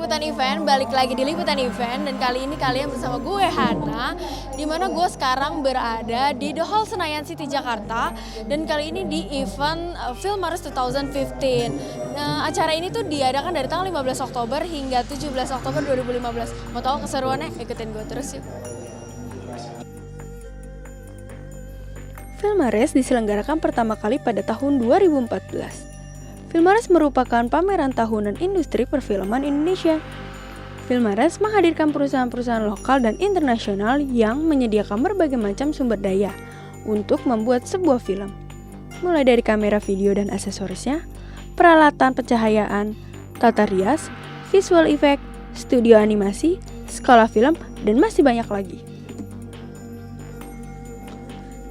Liputan Event, balik lagi di Liputan Event. Dan kali ini kalian bersama gue Hana, dimana gue sekarang berada di The Hall Senayan City, Jakarta. Dan kali ini di event Filmmares 2015. Nah, acara ini tuh diadakan dari tanggal 15 Oktober hingga 17 Oktober 2015. Mau tahu keseruannya? Ikutin gue terus yuk. Filmmares diselenggarakan pertama kali pada tahun 2014. Filmmares merupakan pameran tahunan industri perfilman Indonesia. Filmmares menghadirkan perusahaan-perusahaan lokal dan internasional yang menyediakan berbagai macam sumber daya untuk membuat sebuah film. Mulai dari kamera video dan aksesorisnya, peralatan pencahayaan, tata rias, visual effect, studio animasi, sekolah film, dan masih banyak lagi.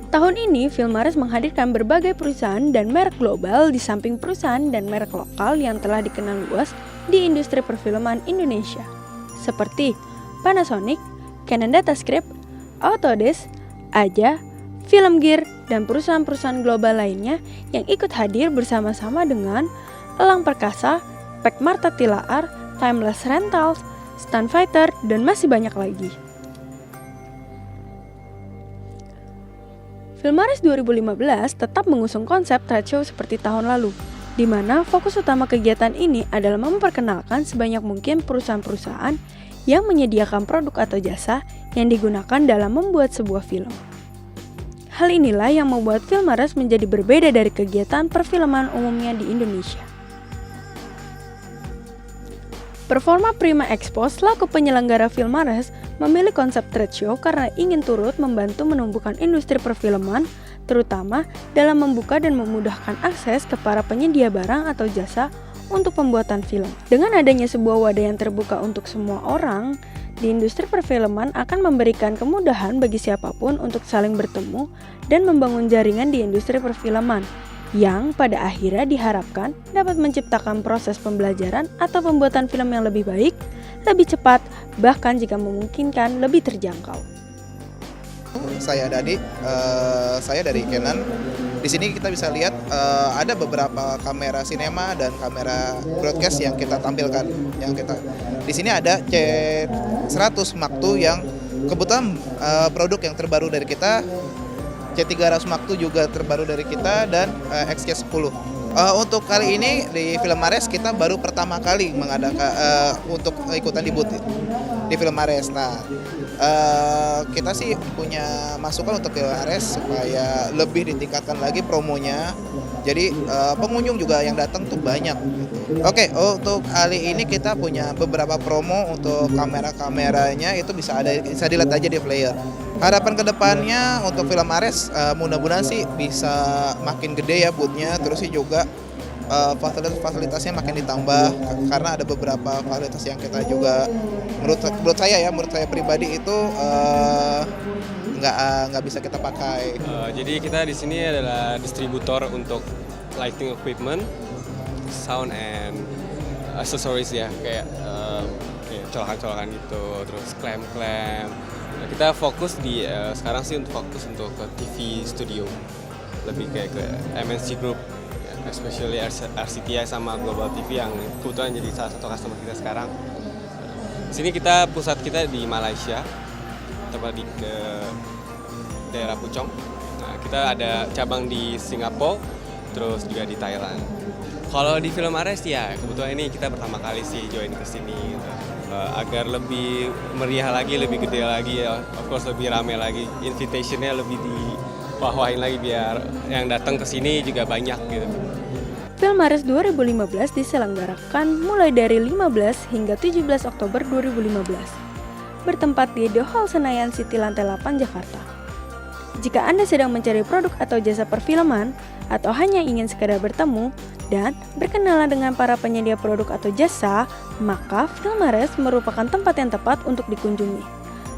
Tahun ini, Filmmares menghadirkan berbagai perusahaan dan merek global di samping perusahaan dan merek lokal yang telah dikenal luas di industri perfilman Indonesia, seperti Panasonic, Canon Datascript, Autodesk, Aja, Film Gear, dan perusahaan-perusahaan global lainnya yang ikut hadir bersama-sama dengan Elang Perkasa, Pack Marta Tilaar, Timeless Rentals, Stunfighter, dan masih banyak lagi. Filmmares 2015 tetap mengusung konsep trade show seperti tahun lalu, di mana fokus utama kegiatan ini adalah memperkenalkan sebanyak mungkin perusahaan-perusahaan yang menyediakan produk atau jasa yang digunakan dalam membuat sebuah film. Hal inilah yang membuat Filmmares menjadi berbeda dari kegiatan perfilman umumnya di Indonesia. Performa Prima Expo selaku penyelenggara Filmmares memilih konsep trade show karena ingin turut membantu menumbuhkan industri perfilman, terutama dalam membuka dan memudahkan akses ke para penyedia barang atau jasa untuk pembuatan film. Dengan adanya sebuah wadah yang terbuka untuk semua orang, di industri perfilman akan memberikan kemudahan bagi siapapun untuk saling bertemu dan membangun jaringan di industri perfilman, yang pada akhirnya diharapkan dapat menciptakan proses pembelajaran atau pembuatan film yang lebih baik, lebih cepat, bahkan jika memungkinkan lebih terjangkau. Saya Dadi, saya dari Canon. Di sini kita bisa lihat ada beberapa kamera sinema dan kamera broadcast yang kita tampilkan. Di sini ada C100 Mark II yang kebetulan produk yang terbaru dari kita. C300 Mark II juga terbaru dari kita, dan XK10. Untuk kali ini di Filmmares kita baru pertama kali mengadakan untuk ikutan di booth di Filmmares. Nah, kita sih punya masukan untuk Filmmares supaya lebih ditingkatkan lagi promonya. Jadi pengunjung juga yang datang tuh banyak. Oke, untuk kali ini kita punya beberapa promo untuk kamera-kameranya, itu bisa dilihat aja di flyer. Harapan kedepannya untuk Filmmares mudah-mudahan sih bisa makin gede ya booth-nya, terus sih juga fasilitasnya makin ditambah, karena ada beberapa fasilitas yang kita juga menurut saya pribadi itu nggak bisa kita pakai. Jadi kita di sini adalah distributor untuk lighting equipment, sound and accessories ya, kayak colokan-colokan gitu, terus clamp. Nah, kita fokus di sekarang sih fokus untuk ke TV studio, lebih kayak ke MNC Group, especially RCTI sama Global TV yang kebetulan jadi salah satu customer kita sekarang. Di sini pusat kita di Malaysia, tepat di ke daerah Puchong. Nah, kita ada cabang di Singapura, terus juga di Thailand. Kalau di Filmmares ya kebetulan ini kita pertama kali sih join ke sini gitu. Agar lebih meriah lagi, lebih gede lagi ya, of course lebih rame lagi, invitationnya lebih dibawahin lagi biar yang datang ke sini juga banyak gitu. Filmmares 2015 diselenggarakan mulai dari 15 hingga 17 Oktober 2015, bertempat di The Hall Senayan City lantai 8 Jakarta. Jika Anda sedang mencari produk atau jasa perfilman, atau hanya ingin sekadar bertemu dan berkenalan dengan para penyedia produk atau jasa, maka Filmmares merupakan tempat yang tepat untuk dikunjungi.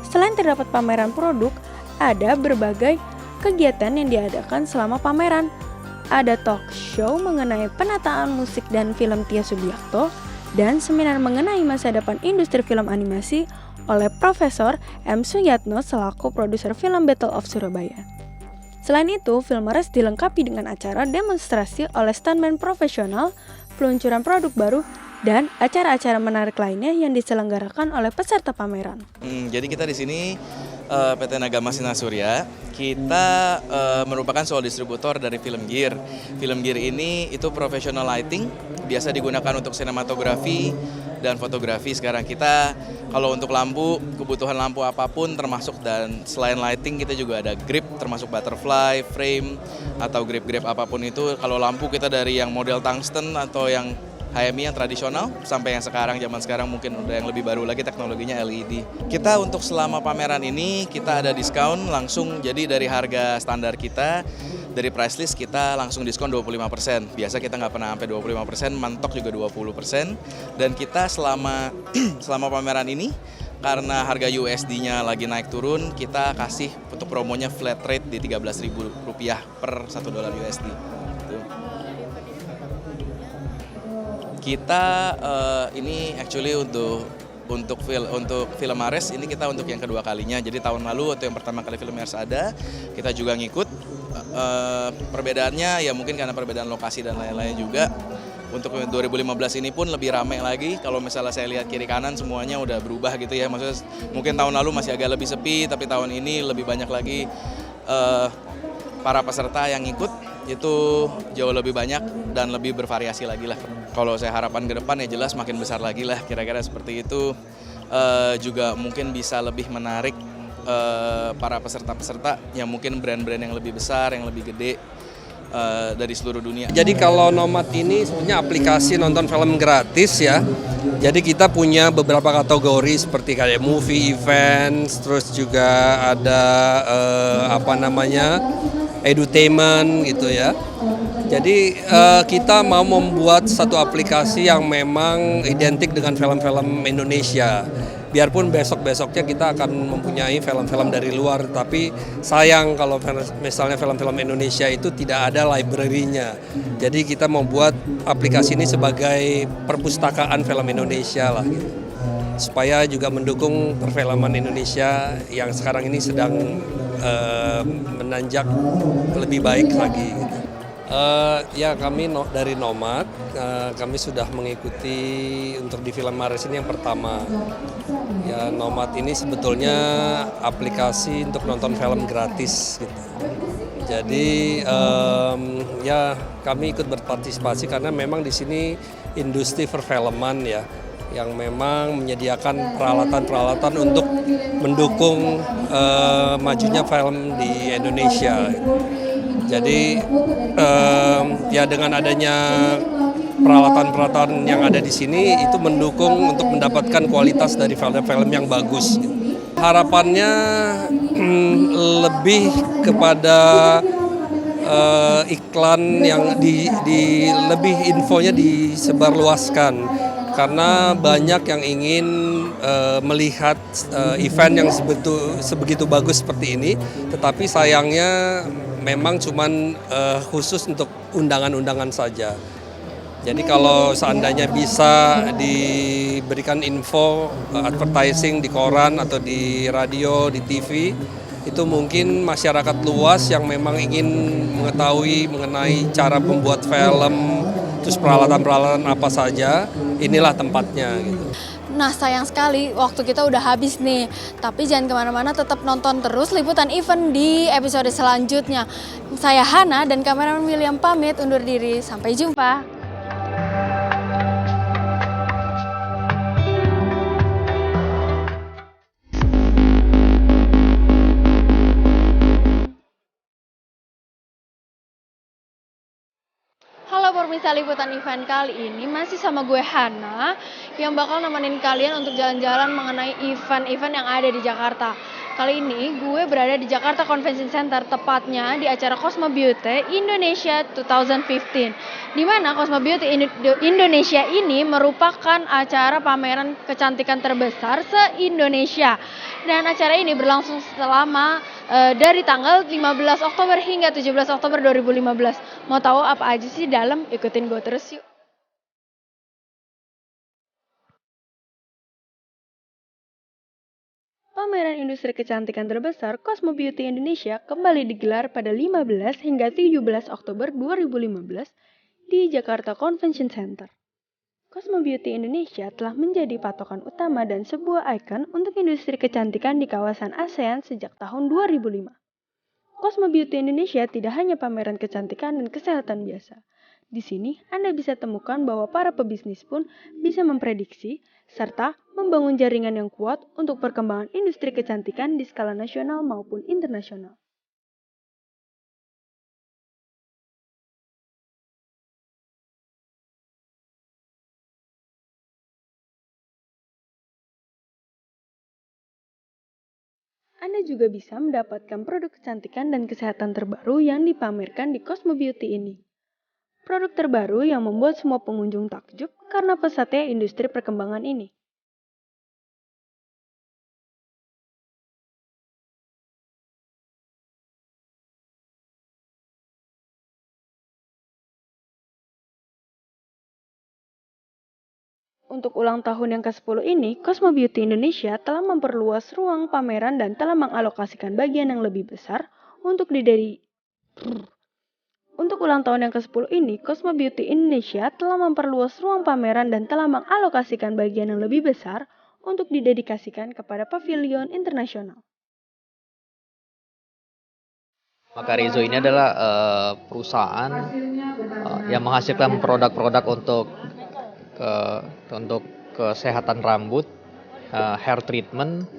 Selain terdapat pameran produk, ada berbagai kegiatan yang diadakan selama pameran. Ada talk show mengenai penataan musik dan film Tia Subiakto, dan seminar mengenai masa depan industri film animasi oleh Profesor M. Suyatno selaku produser film Battle of Surabaya. Selain itu, Filmmares dilengkapi dengan acara demonstrasi oleh stuntman profesional, peluncuran produk baru, dan acara-acara menarik lainnya yang diselenggarakan oleh peserta pameran. Jadi kita di sini PT Nagama Sinar Surya, kita merupakan sole distributor dari film gear. Film gear ini itu professional lighting, biasa digunakan untuk sinematografi dan fotografi. Sekarang kita kalau untuk lampu, kebutuhan lampu apapun termasuk, dan selain lighting kita juga ada grip termasuk butterfly, frame, atau grip-grip apapun itu. Kalau lampu kita dari yang model tungsten atau yang HMI yang tradisional sampai yang zaman sekarang mungkin udah yang lebih baru lagi teknologinya LED. Kita untuk selama pameran ini kita ada diskon langsung, jadi dari harga standar kita dari price list kita langsung diskon 25%. Biasa kita nggak pernah sampai 25%, mentok juga 20%. Dan kita selama pameran ini karena harga USD-nya lagi naik turun, kita kasih untuk promonya flat rate di Rp13.000 per $1 USD. Kita ini actually untuk film Mares ini kita untuk yang kedua kalinya. Jadi tahun lalu waktu yang pertama kali film Mares ada, kita juga ngikut. Perbedaannya ya mungkin karena perbedaan lokasi dan lain-lain juga. Untuk 2015 ini pun lebih ramai lagi. Kalau misalnya saya lihat kiri kanan semuanya udah berubah gitu ya. Maksudnya mungkin tahun lalu masih agak lebih sepi, tapi tahun ini lebih banyak lagi para peserta yang ikut. Itu jauh lebih banyak dan lebih bervariasi lagi lah. Kalau saya harapan ke depan ya jelas makin besar lagi lah, kira-kira seperti itu. Juga mungkin bisa lebih menarik para peserta-peserta yang mungkin brand-brand yang lebih besar, yang lebih gede dari seluruh dunia. Jadi kalau Nomad ini sebenarnya aplikasi nonton film gratis ya. Jadi kita punya beberapa kategori seperti kayak movie events, terus juga ada edutainment gitu ya. Jadi kita mau membuat satu aplikasi yang memang identik dengan film-film Indonesia. Biarpun besok-besoknya kita akan mempunyai film-film dari luar, tapi sayang kalau misalnya film-film Indonesia itu tidak ada library-nya. Jadi kita membuat aplikasi ini sebagai perpustakaan film Indonesia lah gitu. Supaya juga mendukung perfilman Indonesia yang sekarang ini sedang menanjak lebih baik lagi gitu. Ya kami dari Nomad, kami sudah mengikuti untuk di film Mares ini yang pertama. Ya Nomad ini sebetulnya aplikasi untuk nonton film gratis gitu. Jadi ya kami ikut berpartisipasi karena memang di sini industri perfilman ya, yang memang menyediakan peralatan-peralatan untuk mendukung majunya film di Indonesia. Jadi ya dengan adanya peralatan-peralatan yang ada di sini itu mendukung untuk mendapatkan kualitas dari film-film yang bagus. Harapannya lebih kepada iklan yang lebih infonya disebarluaskan. Karena banyak yang ingin melihat event yang sebegitu bagus seperti ini, tetapi sayangnya memang cuman khusus untuk undangan-undangan saja. Jadi kalau seandainya bisa diberikan info advertising di koran atau di radio, di TV, itu mungkin masyarakat luas yang memang ingin mengetahui mengenai cara membuat film, terus peralatan-peralatan apa saja, inilah tempatnya gitu. Nah sayang sekali waktu kita udah habis nih. Tapi jangan kemana-mana, tetap nonton terus liputan event di episode selanjutnya. Saya Hana dan kameramen William pamit undur diri. Sampai jumpa. Halo pemirsa liputan event kali ini masih sama gue Hana yang bakal nemenin kalian untuk jalan-jalan mengenai event-event yang ada di Jakarta. Kali ini gue berada di Jakarta Convention Center, tepatnya di acara Cosmo Beauty Indonesia 2015. Di mana Cosmo Beauty Indonesia ini merupakan acara pameran kecantikan terbesar se-Indonesia. Dan acara ini berlangsung selama dari tanggal 15 Oktober hingga 17 Oktober 2015. Mau tahu apa aja sih dalam? Ikutin gue terus yuk. Pameran industri kecantikan terbesar Cosmo Beauty Indonesia kembali digelar pada 15 hingga 17 Oktober 2015 di Jakarta Convention Center. Cosmo Beauty Indonesia telah menjadi patokan utama dan sebuah ikon untuk industri kecantikan di kawasan ASEAN sejak tahun 2005. Cosmo Beauty Indonesia tidak hanya pameran kecantikan dan kesehatan biasa. Di sini, Anda bisa temukan bahwa para pebisnis pun bisa memprediksi serta membangun jaringan yang kuat untuk perkembangan industri kecantikan di skala nasional maupun internasional. Anda juga bisa mendapatkan produk kecantikan dan kesehatan terbaru yang dipamerkan di Cosmo Beauty ini. Produk terbaru yang membuat semua pengunjung takjub karena pesatnya industri perkembangan ini. Untuk ulang tahun yang ke-10 ini, Cosmo Beauty Indonesia telah memperluas ruang pameran dan telah mengalokasikan bagian yang lebih besar untuk Untuk ulang tahun yang ke-10 ini, Cosmo Beauty Indonesia telah memperluas ruang pameran dan telah mengalokasikan bagian yang lebih besar untuk didedikasikan kepada pavilion internasional. Makarizo ini adalah perusahaan yang menghasilkan produk-produk untuk kesehatan rambut, hair treatment,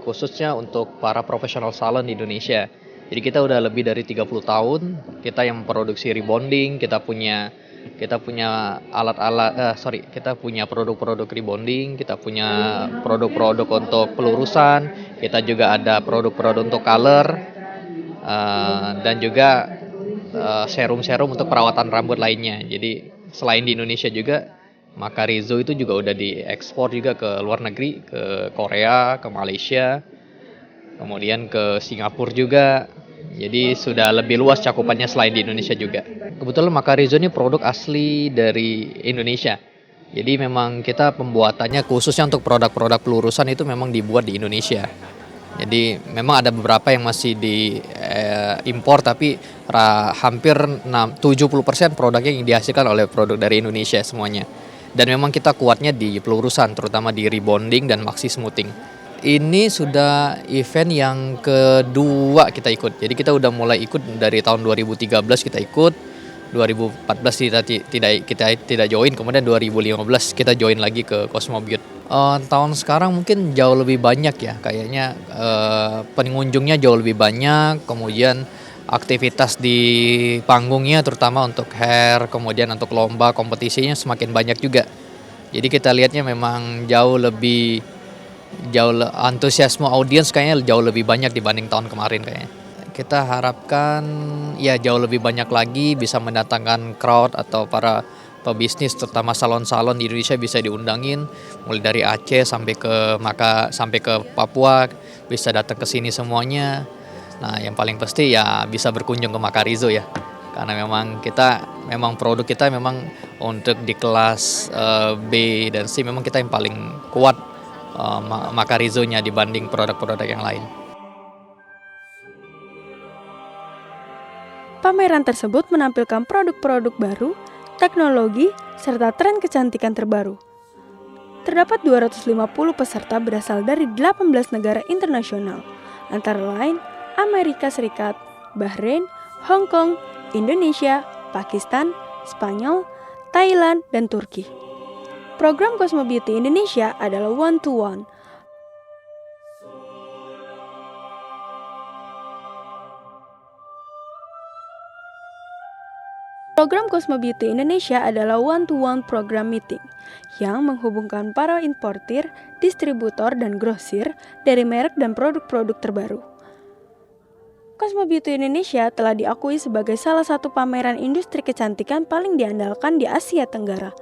khususnya untuk para profesional salon di Indonesia. Jadi kita udah lebih dari 30 tahun, kita yang memproduksi rebonding, kita punya kita punya produk-produk rebonding, kita punya produk-produk untuk pelurusan, kita juga ada produk-produk untuk color, dan juga serum-serum untuk perawatan rambut lainnya. Jadi selain di Indonesia juga, Makarizo itu juga udah diekspor juga ke luar negeri, ke Korea, ke Malaysia, kemudian ke Singapura juga. Jadi sudah lebih luas cakupannya selain di Indonesia juga. Kebetulan Makarizo ini produk asli dari Indonesia. Jadi memang kita pembuatannya khususnya untuk produk-produk pelurusan itu memang dibuat di Indonesia. Jadi memang ada beberapa yang masih diimpor, tapi hampir 70% produknya yang dihasilkan oleh produk dari Indonesia semuanya. Dan memang kita kuatnya di pelurusan, terutama di rebonding dan maxi smoothing. Ini sudah event yang kedua kita ikut. Jadi kita udah mulai ikut dari tahun 2013 kita ikut, 2014 kita tidak join, kemudian 2015 kita join lagi ke Cosmo Beauty. Tahun sekarang mungkin jauh lebih banyak ya, kayaknya pengunjungnya jauh lebih banyak, kemudian aktivitas di panggungnya terutama untuk hair, kemudian untuk lomba kompetisinya semakin banyak juga. Jadi kita lihatnya memang antusiasme audiens kayaknya jauh lebih banyak dibanding tahun kemarin kayaknya. Kita harapkan ya jauh lebih banyak lagi bisa mendatangkan crowd atau para pebisnis terutama salon-salon di Indonesia bisa diundangin mulai dari Aceh sampai ke Papua bisa datang ke sini semuanya. Nah, yang paling pasti ya bisa berkunjung ke Makarizo ya. Karena memang produk kita memang untuk di kelas B dan C memang kita yang paling kuat Makarizonya dibanding produk-produk yang lain. Pameran tersebut menampilkan produk-produk baru, teknologi, serta tren kecantikan terbaru. Terdapat 250 peserta berasal dari 18 negara internasional, antara lain Amerika Serikat, Bahrain, Hong Kong, Indonesia, Pakistan, Spanyol, Thailand, dan Turki. Program Cosmo Beauty Indonesia adalah one-to-one. Program Cosmo Beauty Indonesia adalah one-to-one program meeting yang menghubungkan para importir, distributor, dan grosir dari merek dan produk-produk terbaru. Cosmo Beauty Indonesia telah diakui sebagai salah satu pameran industri kecantikan paling diandalkan di Asia Tenggara.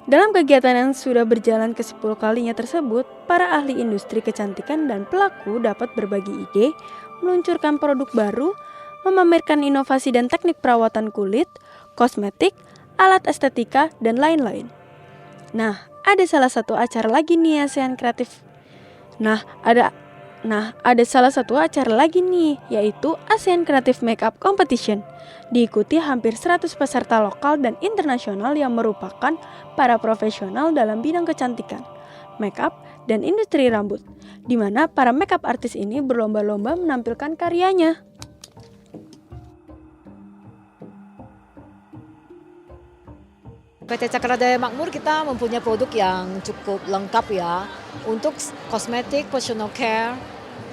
Dalam kegiatan yang sudah berjalan ke-10 kalinya tersebut, para ahli industri kecantikan dan pelaku dapat berbagi ide, meluncurkan produk baru, memamerkan inovasi dan teknik perawatan kulit, kosmetik, alat estetika, dan lain-lain. Nah, ada salah satu acara lagi nih ASEAN Kreatif. Nah, ada salah satu acara lagi nih, yaitu ASEAN Creative Makeup Competition. Diikuti hampir 100 peserta lokal dan internasional yang merupakan para profesional dalam bidang kecantikan, makeup, dan industri rambut, di mana para makeup artis ini berlomba-lomba menampilkan karyanya. PT Cakradaya Makmur kita mempunyai produk yang cukup lengkap ya untuk kosmetik, personal care,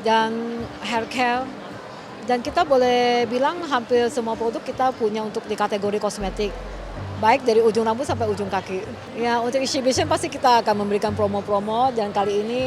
dan hair care. Dan kita boleh bilang hampir semua produk kita punya untuk di kategori kosmetik. Baik dari ujung rambut sampai ujung kaki. Ya untuk exhibition pasti kita akan memberikan promo-promo dan kali ini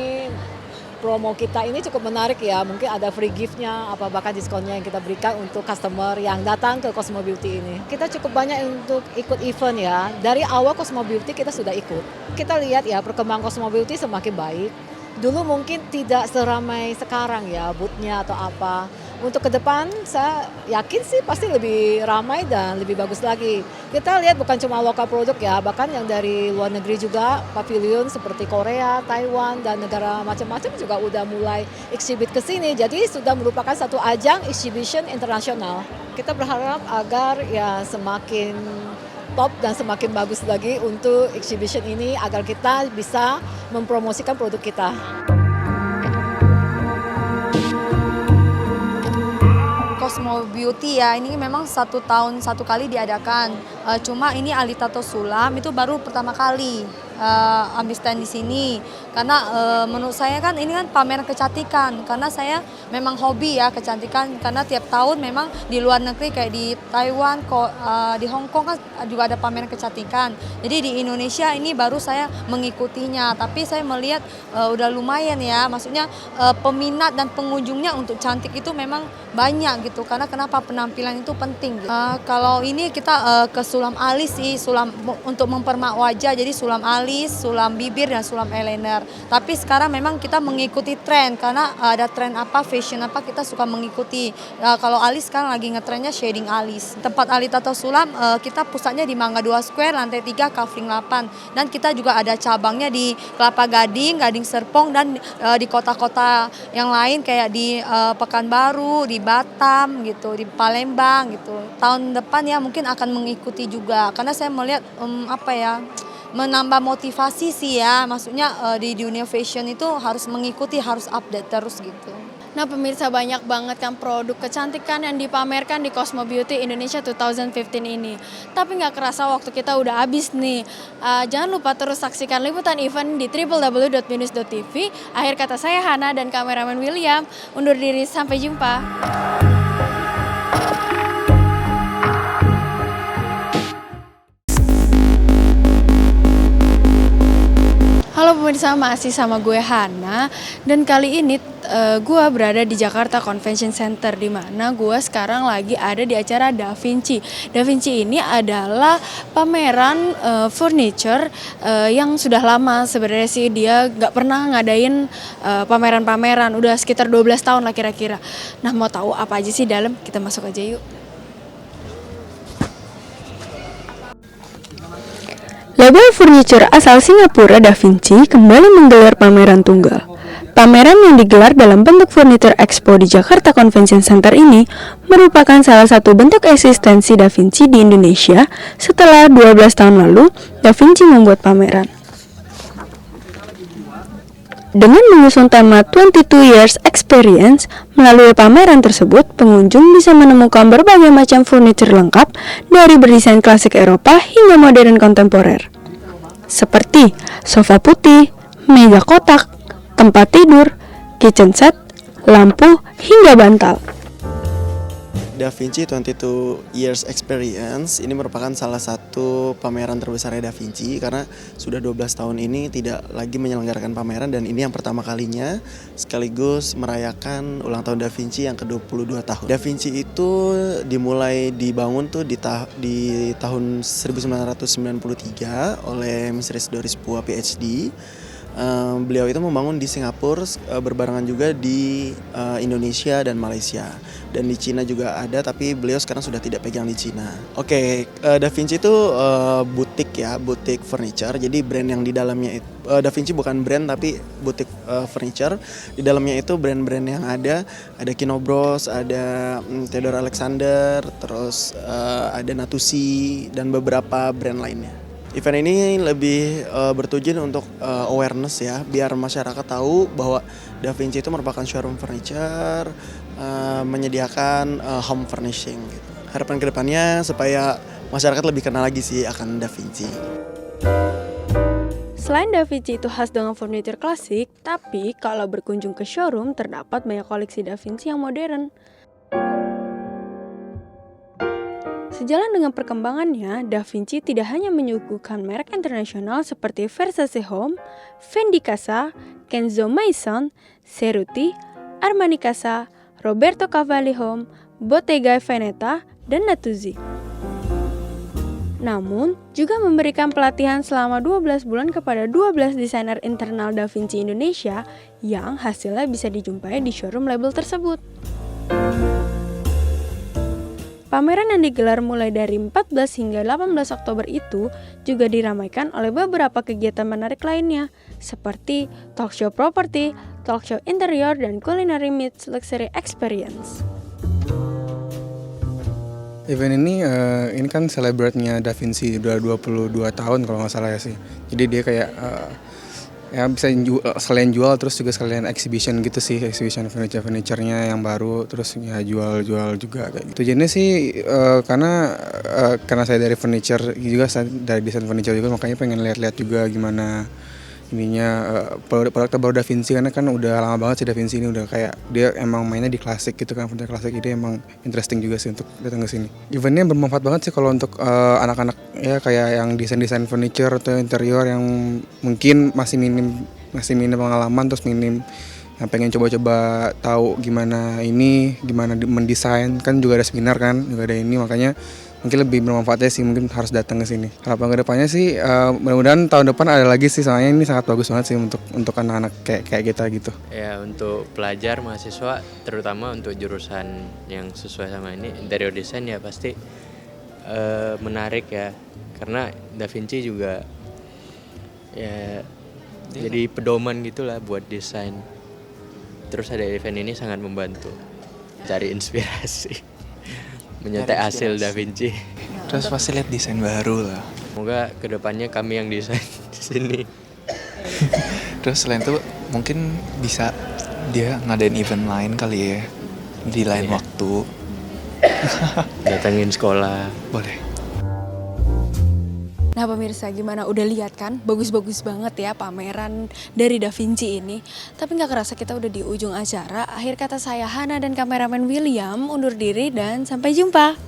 promo kita ini cukup menarik ya, mungkin ada free gift-nya, apa bahkan diskonnya yang kita berikan untuk customer yang datang ke Cosmo Beauty ini. Kita cukup banyak untuk ikut event ya, dari awal Cosmo Beauty kita sudah ikut. Kita lihat ya perkembangan Cosmo Beauty semakin baik. Dulu mungkin tidak seramai sekarang ya booth-nya atau apa. Untuk ke depan saya yakin sih pasti lebih ramai dan lebih bagus lagi. Kita lihat bukan cuma lokal produk ya, bahkan yang dari luar negeri juga, pavilion seperti Korea, Taiwan, dan negara macam-macam juga udah mulai exhibit ke sini. Jadi sudah merupakan satu ajang exhibition internasional. Kita berharap agar ya semakin top dan semakin bagus lagi untuk exhibition ini agar kita bisa mempromosikan produk kita. Cosmo Beauty ya, ini memang 1 tahun 1 kali diadakan. Cuma ini Alita Tosulam itu baru pertama kali ambil stand di sini. Karena menurut saya kan ini kan pameran kecantikan. Karena saya memang hobi ya kecantikan. Karena tiap tahun memang di luar negeri kayak di Taiwan, di Hong Kong kan juga ada pameran kecantikan. Jadi di Indonesia ini baru saya mengikutinya. Tapi saya melihat udah lumayan ya. Maksudnya peminat dan pengunjungnya untuk cantik itu memang banyak gitu. Karena kenapa penampilan itu penting. Kalau ini kita ke sulam alis sih, sulam untuk mempermak wajah. Jadi sulam alis, sulam bibir, dan sulam eyeliner. Tapi sekarang memang kita mengikuti tren karena ada tren apa, fashion apa kita suka mengikuti. Kalau alis sekarang lagi ngetrennya shading alis. Tempat Alita Tosulam kita pusatnya di Mangga 2 Square, lantai 3, Kavling 8. Dan kita juga ada cabangnya di Kelapa Gading, Gading Serpong, dan di kota-kota yang lain kayak di Pekanbaru, di Batam gitu, di Palembang gitu. Tahun depan ya mungkin akan mengikuti juga karena saya melihat menambah motivasi sih ya, maksudnya di dunia fashion itu harus mengikuti, harus update terus gitu. Nah pemirsa, banyak banget kan produk kecantikan yang dipamerkan di Cosmo Beauty Indonesia 2015 ini. Tapi nggak kerasa waktu kita udah habis nih. Jangan lupa terus saksikan liputan event di www.binus.tv. Akhir kata saya Hana dan kameramen William. Undur diri, sampai jumpa. Halo pemirsa, masih sama gue Hana dan kali ini gue berada di Jakarta Convention Center di mana gue sekarang lagi ada di acara Da Vinci. Da Vinci ini adalah pameran furniture yang sudah lama sebenarnya sih, dia nggak pernah ngadain pameran-pameran, udah sekitar 12 tahun lah kira-kira. Nah mau tahu apa aja sih dalam? Kita masuk aja yuk. Label furniture asal Singapura Da Vinci kembali menggelar pameran tunggal. Pameran yang digelar dalam bentuk Furniture Expo di Jakarta Convention Center ini merupakan salah satu bentuk eksistensi Da Vinci di Indonesia setelah 12 tahun lalu Da Vinci membuat pameran. Dengan mengusung tema 22 Years Experience, melalui pameran tersebut, pengunjung bisa menemukan berbagai macam furniture lengkap dari berdesain klasik Eropa hingga modern kontemporer. Seperti sofa putih, meja kotak, tempat tidur, kitchen set, lampu, hingga bantal. Da Vinci 22 Years Experience ini merupakan salah satu pameran terbesar Da Vinci karena sudah 12 tahun ini tidak lagi menyelenggarakan pameran dan ini yang pertama kalinya sekaligus merayakan ulang tahun Da Vinci yang ke-22 tahun. Da Vinci itu dimulai dibangun tuh di tahun 1993 oleh Mrs. Doris Pua PhD. Beliau itu membangun di Singapura, berbarengan juga di Indonesia dan Malaysia. Dan di Cina juga ada, tapi beliau sekarang sudah tidak pegang di Cina. Oke, Da Vinci itu butik ya, butik furniture. Jadi brand yang di dalamnya itu, Da Vinci bukan brand tapi butik furniture. Di dalamnya itu brand-brand yang ada Kino Bros, ada Theodore Alexander, terus ada Natuzzi dan beberapa brand lainnya. Event ini lebih bertujuan untuk awareness ya, biar masyarakat tahu bahwa Da Vinci itu merupakan showroom furniture, menyediakan home furnishing gitu. Harapan kedepannya supaya masyarakat lebih kenal lagi sih akan Da Vinci. Selain Da Vinci itu khas dengan furniture klasik, tapi kalau berkunjung ke showroom terdapat banyak koleksi Da Vinci yang modern. Sejalan dengan perkembangannya, Da Vinci tidak hanya menyuguhkan merek internasional seperti Versace Home, Fendi Casa, Kenzo Maison, Cerruti, Armani Casa, Roberto Cavalli Home, Bottega Veneta, dan Natuzzi. Namun, juga memberikan pelatihan selama 12 bulan kepada 12 desainer internal Da Vinci Indonesia yang hasilnya bisa dijumpai di showroom label tersebut. Pameran yang digelar mulai dari 14 hingga 18 Oktober itu juga diramaikan oleh beberapa kegiatan menarik lainnya, seperti talk show properti, talk show interior, dan culinary meets luxury experience. Event ini kan celebrate-nya Da Vinci udah 22 tahun kalau nggak salah ya sih. Jadi dia kayak ya bisa sekalian jual terus juga sekalian exhibition gitu sih, exhibition furniture-nya yang baru, terus ya jual juga kayak gitu. Jadi sih karena saya dari furniture juga, saya dari desain furniture juga, makanya pengen lihat-lihat juga gimana ininya produk terbaru Da Vinci, karena kan udah lama banget sih Da Vinci ini udah kayak dia emang mainnya di klasik gitu kan, furniture klasik, jadi emang interesting juga sih untuk datang ke sini. Eventnya bermanfaat banget sih kalau untuk anak-anak ya, kayak yang desain furniture atau interior yang mungkin masih minim pengalaman, terus minim yang pengen coba-coba tahu gimana mendesain, kan juga ada seminar kan, juga ada ini, makanya mungkin lebih bermanfaatnya sih, mungkin harus datang ke sini. Harapan kedepannya sih mudah-mudahan tahun depan ada lagi sih, soalnya ini sangat bagus banget sih untuk anak-anak kayak kita gitu. Ya, untuk pelajar mahasiswa terutama untuk jurusan yang sesuai sama ini interior design ya pasti menarik ya, karena Da Vinci juga ya jadi pedoman gitulah buat desain. Terus ada event ini sangat membantu cari inspirasi. Menyontek hasil Da Vinci. Terus pasti lihat desain baru lah. Semoga kedepannya kami yang desain di sini. Terus selain itu mungkin bisa dia ngadain event lain kali ya, di lain waktu. Datangin sekolah. Boleh. Nah pemirsa, gimana? Udah lihat kan? Bagus-bagus banget ya pameran dari Da Vinci ini. Tapi gak kerasa kita udah di ujung acara. Akhir kata saya Hana dan kameramen William undur diri dan sampai jumpa.